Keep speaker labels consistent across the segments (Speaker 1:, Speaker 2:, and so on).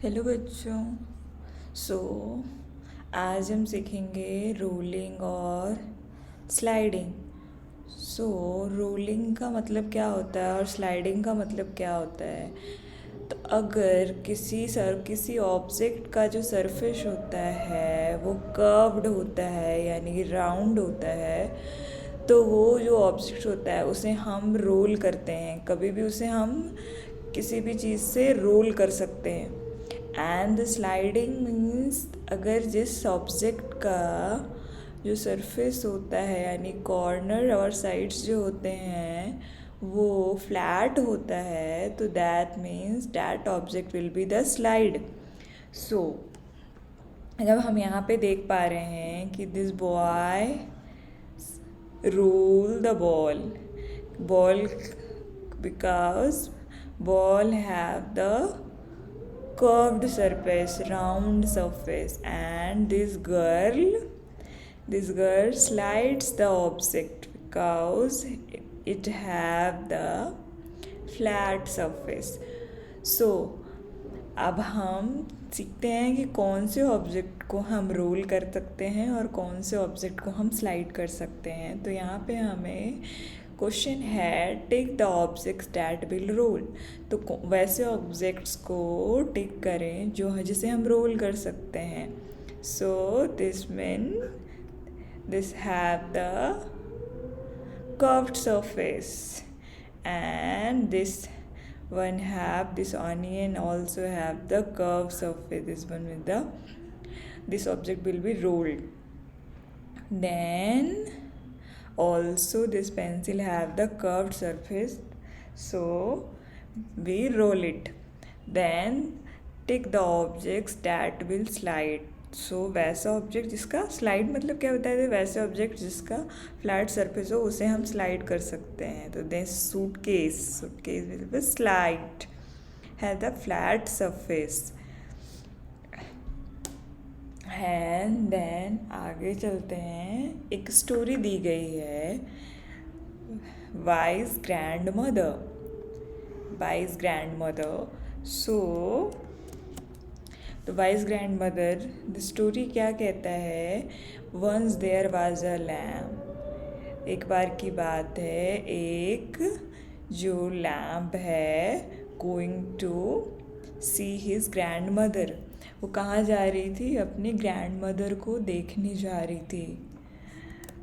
Speaker 1: Hello बच्चों। सो आज हम सीखेंगे रोलिंग और स्लाइडिंग। सो रोलिंग का मतलब क्या होता है और स्लाइडिंग का मतलब क्या होता है। तो अगर किसी ऑब्जेक्ट का जो सरफेस होता है वो कर्व्ड होता है यानी कि राउंड होता है, तो वो जो ऑब्जेक्ट होता है उसे हम रोल करते हैं। कभी भी उसे हम किसी भी चीज़ से रोल कर सकते हैं। एंड स्लाइडिंग मीन्स अगर जिस ऑब्जेक्ट का जो सरफेस होता है यानी कॉर्नर और साइड्स जो होते हैं वो फ्लैट होता है, तो that means that object will be the slide. So जब हम यहाँ पे देख पा रहे हैं कि this boy roll the ball because ball have the curved surface, round surface, and this girl slides the object because it have the flat surface. So अब हम सीखते हैं कि कौन से ऑब्जेक्ट को हम रोल कर सकते हैं और कौन से ऑब्जेक्ट को हम स्लाइड कर सकते हैं। तो यहाँ पे हमें क्वेश्चन है tick the objects that will roll. तो वैसे ऑब्जेक्ट्स को टिक करें जो जिसे हम रोल कर सकते हैं। So this mean this have the curved surface, and this onion also have the curved surface. This object will be rolled. Then also this pencil have the curved surface, so we roll it. Then tick the objects that will slide. सो वैसा object जिसका slide मतलब क्या होता है, वैसे object जिसका flat surface हो उसे हम स्लाइड कर सकते हैं। तो then suitcase will be slide है the flat surface. And then आगे चलते हैं। एक स्टोरी दी गई है वाइज ग्रैंड मदर। सो तो wise grandmother the story क्या कहता है, once there was a lamb. एक बार की बात है, एक जो लैम्प है going to see his grandmother. वो कहाँ जा रही थी, अपनी ग्रैंड मदर को देखने जा रही थी।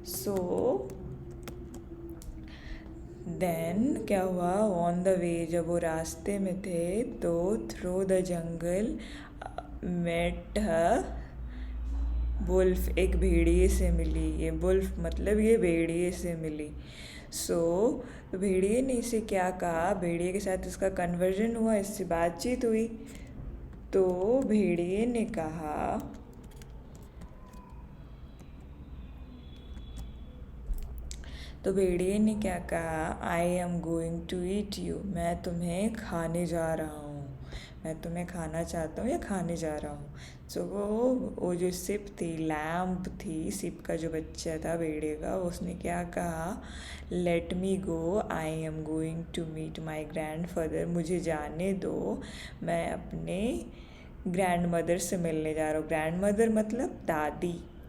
Speaker 1: सो देन क्या हुआ, ऑन द वे जब वो रास्ते में थे तो through the jungle met wolf, एक भेड़िए से मिली। ये वुल्फ मतलब ये भेड़िए से मिली। सो तो भेड़िए ने इसे क्या कहा, भेड़िए के साथ इसका कन्वर्जन हुआ, इससे बातचीत हुई। तो भेड़िए ने कहा क्या कहा, I am going to eat you, मैं तुम्हें खाने जा रहा हूँ, मैं तुम्हें खाना चाहता हूँ या खाने जा रहा हूँ। सो वो जो सिप थी, लैम्प थी, सिप का जो बच्चा था भेड़िए का, उसने क्या कहा, let me go, I am going to meet my grandfather, मुझे जाने दो, मैं अपने ग्रैंड मदर से मिलने जा रहा हूँ। ग्रैंड मदर मतलब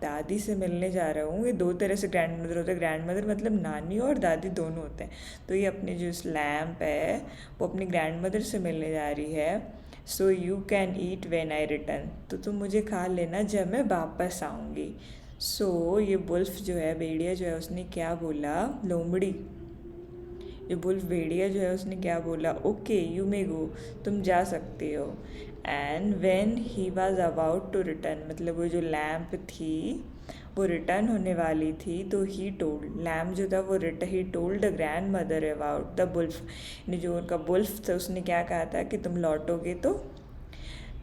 Speaker 1: दादी से मिलने जा रहा हूँ। ये दो तरह से ग्रैंड मदर होते हैं। ग्रैंड मदर मतलब नानी और दादी दोनों होते हैं। तो ये अपने जो लैम्प है वो अपनी ग्रैंड मदर से मिलने जा रही है। So you can eat when I return, तो तुम मुझे खा लेना जब मैं वापस आऊँगी। सो ये वुल्फ जो है, भेड़िया जो है, उसने क्या बोला, लोमड़ी, ये वुल्फ भेड़िया जो है उसने क्या बोला, ओके यू मे गो, तुम जा सकते हो। And when he was about to return, मतलब वो जो लैम्प थी वो रिटर्न होने वाली थी, तो ही टोल्ड, लैम्प जो था वो he told the grandmother about the wolf, जो उनका वुल्फ था उसने क्या कहा था कि तुम लौटोगे तो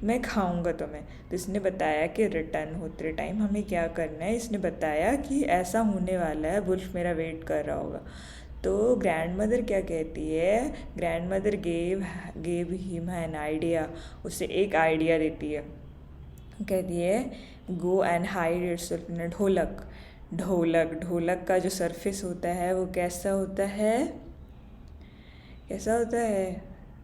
Speaker 1: मैं खाऊंगा तुम्हें। तो इसने बताया कि रिटर्न होते टाइम हमें क्या करना है, इसने बताया कि ऐसा होने वाला है, वुल्फ मेरा वेट कर रहा होगा। तो ग्रैंड मदर क्या कहती है, grandmother gave him an idea, उसे एक आइडिया देती है। कहती है go and hide yourself in a dholak का जो सरफेस होता है वो कैसा होता है,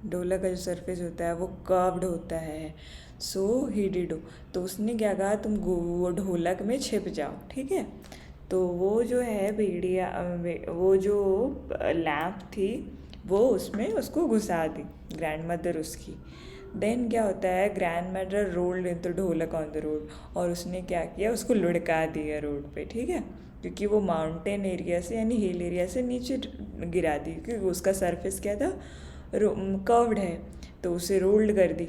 Speaker 1: ढोलक का जो सरफेस होता है वो कर्व्ड होता है। सो ही डिड, तो उसने क्या कहा, तुम वो ढोलक में छिप जाओ, ठीक है। तो वो जो है भेड़िया, वो जो लैम्प थी वो उसमें उसको घुसा दी, ग्रैंड मदर उसकी। देन क्या होता है, ग्रैंड मदर रोल्ड इन तो ढोलक ऑन द रोड, और उसने क्या किया, उसको लुढ़का दिया रोड पे, ठीक है। क्योंकि वो माउंटेन एरिया से यानी हिल एरिया से नीचे गिरा दी, क्योंकि उसका सरफेस क्या था, कर्व्ड है, तो उसे रोल्ड कर दी।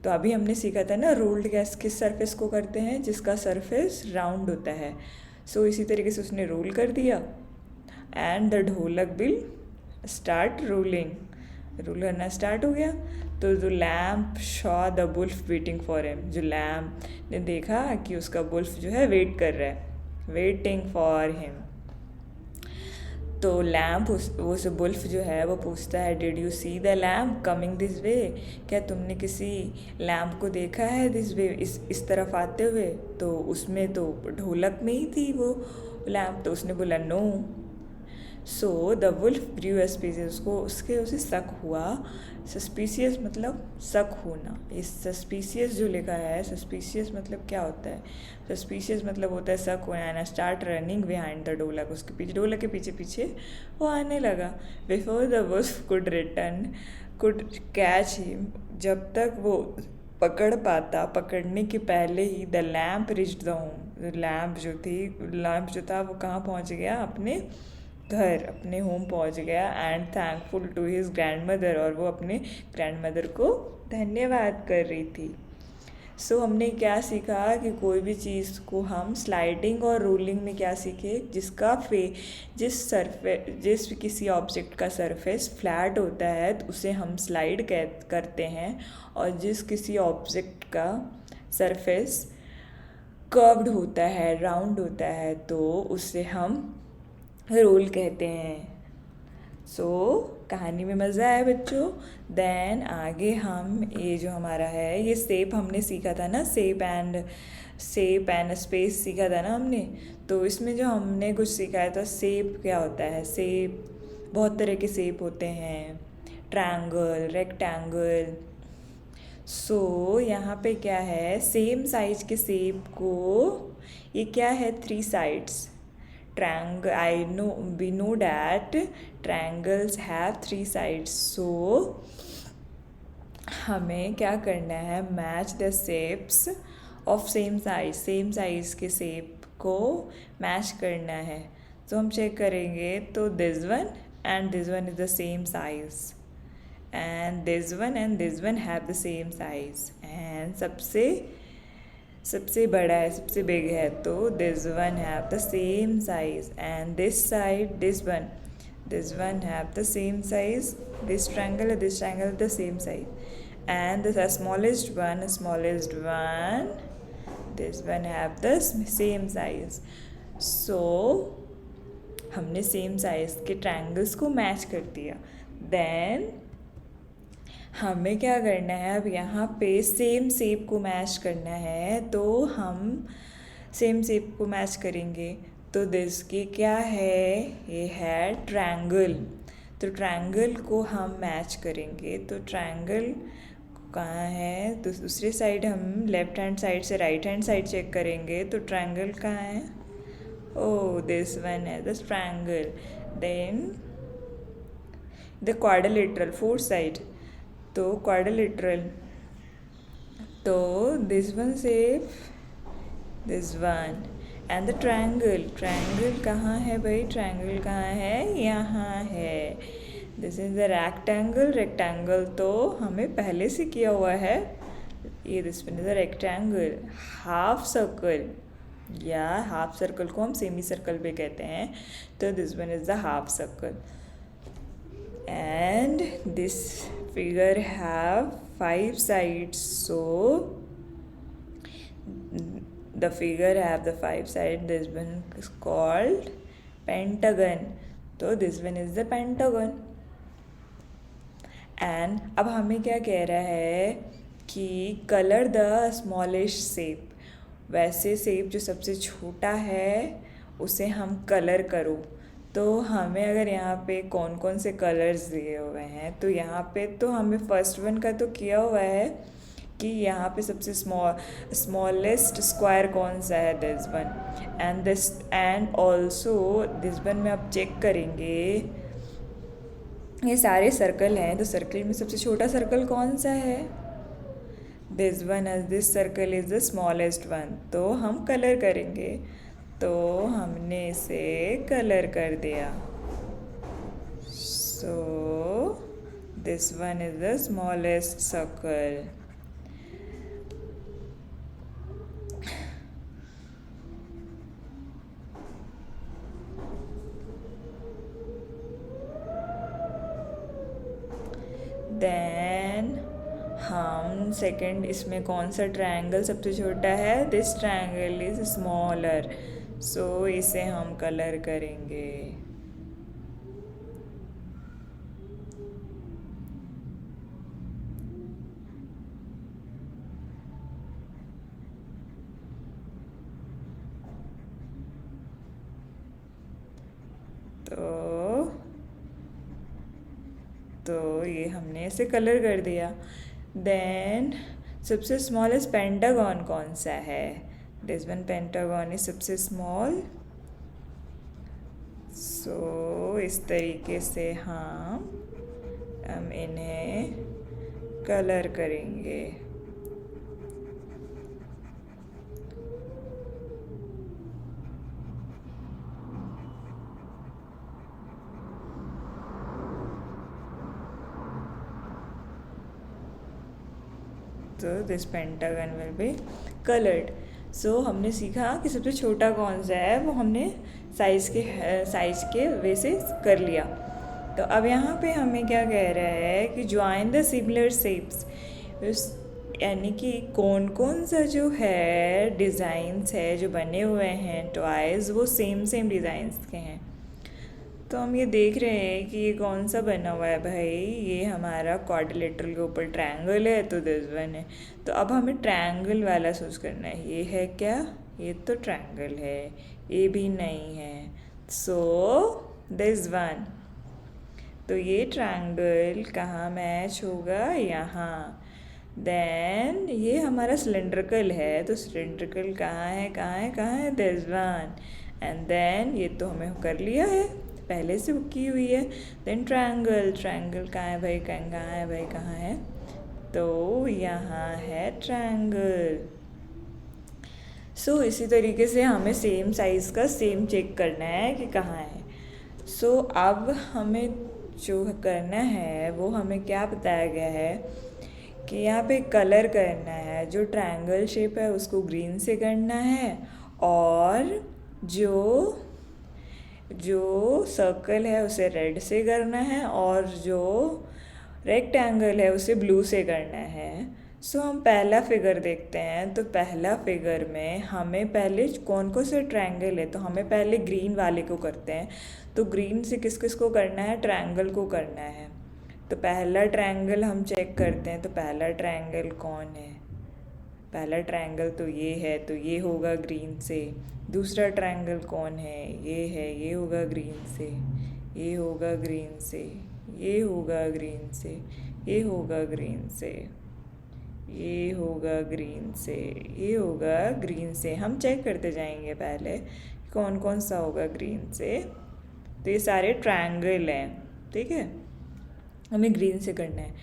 Speaker 1: तो अभी हमने सीखा था ना, रोल्ड गैस किस सरफेस को करते हैं, जिसका सरफेस राउंड होता है। सो इसी तरीके से उसने रोल कर दिया, एंड द ढोलक बिल स्टार्ट रोलिंग, रोल करना स्टार्ट हो गया। तो जो lamp Shaw the wolf waiting for him, जो लैम्प ने देखा कि उसका बुल्फ जो है वेट कर रहा है, वेटिंग फॉर हिम। तो लैम्प वो से बुल्फ जो है वो पूछता है, did you see the lamp coming this way, क्या तुमने किसी लैम्प को देखा है दिस वे, इस तरफ आते हुए। तो उसमें तो ढोलक में ही थी वो लैम्प, तो उसने बोला no. So the wolf grew suspicious, उसको उसे शक हुआ। सस्पिशियस मतलब शक होना, इस सस्पिशियस जो लिखा है, सस्पिशियस मतलब क्या होता है, सस्पिशियस मतलब होता है शक होना। And start running behind the ढोलक, उसके पीछे, ढोलक के पीछे पीछे वो आने लगा। Before the wolf could catch him, जब तक वो पकड़ पाता, पकड़ने के पहले ही the lamb reached the home, lamb जो था वो कहाँ पहुँच गया, अपने घर, अपने होम पहुंच गया। And thankful to his grandmother, और वो अपने ग्रैंड मदर को धन्यवाद कर रही थी। सो हमने क्या सीखा कि कोई भी चीज़ को हम स्लाइडिंग और रोलिंग में क्या सीखे, जिस किसी ऑब्जेक्ट का सरफेस फ्लैट होता है तो उसे हम स्लाइड करते हैं, और जिस किसी ऑब्जेक्ट का सरफेस कर्व्ड होता है, राउंड होता है, तो उसे हम रोल कहते हैं। सो कहानी में मज़ा आया बच्चों। देन आगे हम, ये जो हमारा है, ये शेप हमने सीखा था ना, शेप एंड स्पेस सीखा था ना हमने। तो इसमें जो हमने कुछ सिखाया था, शेप क्या होता है, शेप बहुत तरह के शेप होते हैं, ट्रायंगल, रेक्टेंगल। सो यहाँ पे क्या है, सेम साइज के शेप को, ये क्या है, 3 sides. We know that triangles have 3 sides. So हमें क्या करना है, match the shapes of same size के शेप को मैच करना है। तो हम चेक करेंगे, तो this one and this one is the same size, and this one and this one have the same size, and सबसे बड़ा है, सबसे बिग है, तो this one have the same size, and this side this one have the same size, this triangle the same size, and the smallest one this one have the same size. So हमने same size के triangles को match कर दिया। Then हमें क्या करना है, अब यहाँ पे सेम शेप को मैच करना है, तो हम सेम शेप को मैच करेंगे। तो दिस की क्या है, ये है ट्रायंगल, तो ट्रायंगल को हम मैच करेंगे। तो ट्रायंगल कहाँ है, तो दूसरी साइड हम लेफ्ट हैंड साइड से राइट हैंड साइड चेक करेंगे, तो ट्रायंगल कहाँ है, ओह दिस वन है this triangle. Then the quadrilateral, 4 side, तो क्वाड्रिलेटरल, तो this one shape, this one, and the triangle कहाँ है भाई, ट्रायंगल कहाँ है, यहाँ है। दिस इज द रेक्टेंगल तो हमें पहले से किया हुआ है, ये this one is the rectangle. Half circle, या हाफ सर्कल को हम सेमी सर्कल भी कहते हैं, तो this one is the half circle. And this figure have 5 sides, so the figure have the 5 sides, this one is called pentagon, so this one is the pentagon. And अब हमें क्या कह रहा है कि कलर द स्मॉलेस्ट शेप, वैसे shape जो सबसे छोटा है उसे हम कलर करो। तो हमें अगर यहाँ पे कौन कौन से कलर्स दिए हुए हैं, तो यहाँ पे तो हमें फर्स्ट वन का तो किया हुआ है कि यहाँ पे सबसे स्मॉलेस्ट स्क्वायर कौन सा है, this one. And also this one में आप चेक करेंगे, ये सारे सर्कल हैं, तो सर्कल में सबसे छोटा सर्कल कौन सा है, this one, as this circle is the smallest one. तो हम कलर करेंगे, तो हमने इसे कलर कर दिया। So this one is the smallest circle. Then हम सेकंड, इसमें कौन सा ट्रायंगल सबसे छोटा है, this triangle is smaller, so इसे हम कलर करेंगे। तो ये हमने इसे कलर कर दिया। देन सबसे स्मॉलेस्ट पेंटागन कौन सा है, दिस वन पेंटागन इज सबसे स्मॉल। सो इस तरीके से हम इन्हें कलर करेंगे। तो this pentagon will be coloured. So हमने सीखा कि सबसे छोटा कौन सा है, वो हमने साइज़ के वे से कर लिया। तो अब यहाँ पे हमें क्या कह रहा है कि ज्वाइन द सिमिलर शेप्स, यानी कि कौन कौन सा जो है डिज़ाइंस है जो बने हुए हैं टॉयज़, वो सेम डिज़ाइंस के हैं। तो हम ये देख रहे हैं कि ये कौन सा बना हुआ है भाई, ये हमारा क्वाड्रिलेटरल के ऊपर ट्रायंगल है, तो दिस वन है। तो अब हमें ट्रायंगल वाला चूज करना है। ये है क्या, ये तो ट्रायंगल है, ये भी नहीं है, सो दिस वन। तो ये ट्रायंगल कहाँ मैच होगा, यहाँ। देन ये हमारा सिलेंड्रिकल है, तो सिलेंड्रिकल कहाँ है, दिस वन। एंड देन ये तो हमें कर लिया है, पहले से की हुई है। देन ट्रायंगल कहाँ है भाई, कहाँ है, तो यहाँ है ट्रायंगल। सो इसी तरीके से हमें सेम साइज़ का सेम चेक करना है कि कहाँ है। सो अब हमें जो करना है वो हमें क्या बताया गया है कि यहाँ पे कलर करना है, जो ट्रायंगल शेप है उसको ग्रीन से करना है, और जो सर्कल है उसे रेड से करना है, और जो रेक्टेंगल है उसे ब्लू से करना है। सो हम पहला फिगर देखते हैं। तो पहला फिगर में हमें पहले कौन से ट्रायंगल है, तो हमें पहले ग्रीन वाले को करते हैं। तो ग्रीन से किस किस को करना है, ट्रायंगल को करना है। तो पहला ट्रायंगल हम चेक करते हैं, तो पहला ट्रायंगल कौन है, पहला ट्रायंगल तो ये है, तो ये होगा ग्रीन से। दूसरा ट्रायंगल कौन है, ये है, ये होगा ग्रीन से, ये होगा ग्रीन से, ये होगा ग्रीन से, ये होगा ग्रीन से, ये होगा ग्रीन से, ये होगा ग्रीन से। हम चेक करते जाएंगे पहले कौन कौन सा होगा ग्रीन से। तो ये सारे ट्रायंगल हैं, ठीक है, हमें ग्रीन से करना है।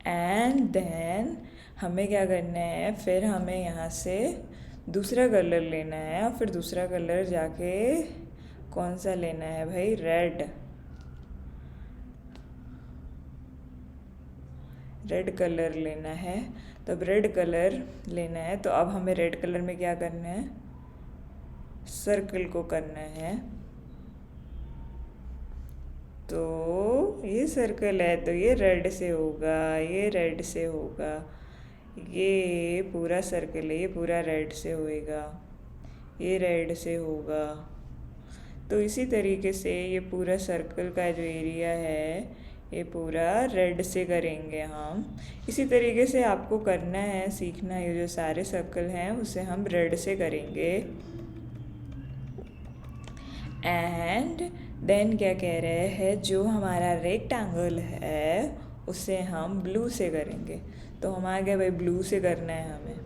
Speaker 1: एंड देन हमें क्या करना है, फिर हमें यहाँ से दूसरा कलर लेना है, और फिर दूसरा कलर जाके कौन सा लेना है भाई, रेड कलर लेना है। तो अब रेड कलर लेना है, तो अब हमें रेड कलर में क्या करना है, सर्कल को करना है। तो ये सर्कल है, तो ये रेड से होगा, ये रेड से होगा, ये पूरा सर्कल है, ये पूरा रेड से होएगा, ये रेड से होगा। तो इसी तरीके से ये पूरा सर्कल का जो एरिया है ये पूरा रेड से करेंगे हम। इसी तरीके से आपको करना है, सीखना है, ये जो सारे सर्कल हैं उसे हम रेड से करेंगे। एंड देन क्या कह रहे हैं, जो हमारा रेक्टेंगल है उसे हम ब्लू से करेंगे। तो हम आ गए भाई, ब्लू से करना है हमें,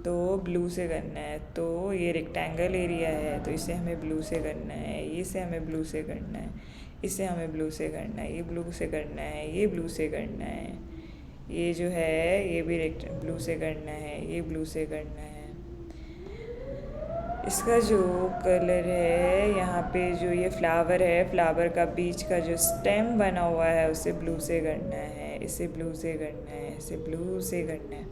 Speaker 1: तो ब्लू से करना है। तो ये रेक्टेंगल एरिया है तो इसे हमें ब्लू से करना है, इसे हमें ब्लू से करना है, इसे हमें ब्लू से करना है, ये ब्लू से करना है, ये ब्लू से करना है, ये जो है ये भी ब्लू से करना है, ये ब्लू से करना है। इसका जो कलर है यहाँ पे, जो ये फ्लावर है, फ्लावर का बीच का जो स्टेम बना हुआ है उसे ब्लू से करना है, इसे ब्लू से करना है, इसे ब्लू से करना है।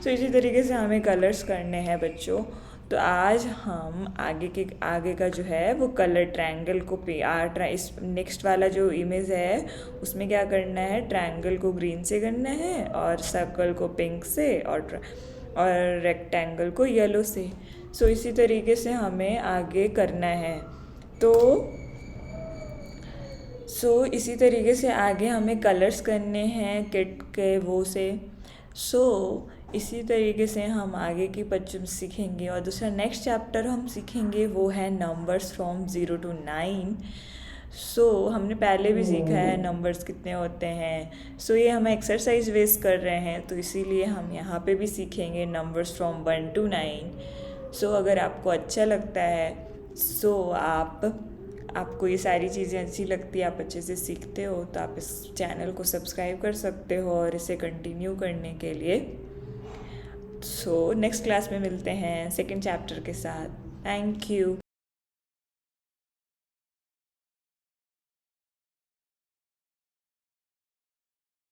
Speaker 1: तो इसी तरीके से हमें कलर्स करने हैं बच्चों। तो आज हम आगे का जो है वो कलर ट्रायंगल को इस नेक्स्ट वाला जो इमेज है उसमें क्या करना है, ट्रायंगल को ग्रीन से करना है और सर्कल को पिंक से और रेक्टेंगल को येलो से। सो इसी तरीके से हमें आगे करना है। तो इसी तरीके से आगे हमें कलर्स करने हैं किट के वो से। इसी तरीके से हम आगे की बच्चों सीखेंगे। और दूसरा नेक्स्ट चैप्टर हम सीखेंगे वो है नंबर्स फ्रॉम 0 to 9। हमने पहले भी सीखा है नंबर्स कितने होते हैं। ये हम एक्सरसाइज बेस कर रहे हैं तो इसीलिए हम यहाँ पे भी सीखेंगे नंबर्स फ्रॉम 1 to 9। अगर आपको अच्छा लगता है, आपको ये सारी चीज़ें अच्छी लगती है, आप अच्छे से सीखते हो, तो आप इस चैनल को सब्सक्राइब कर सकते हो और इसे कंटिन्यू करने के लिए। नेक्स्ट क्लास में मिलते हैं सेकंड चैप्टर के साथ। Thank you.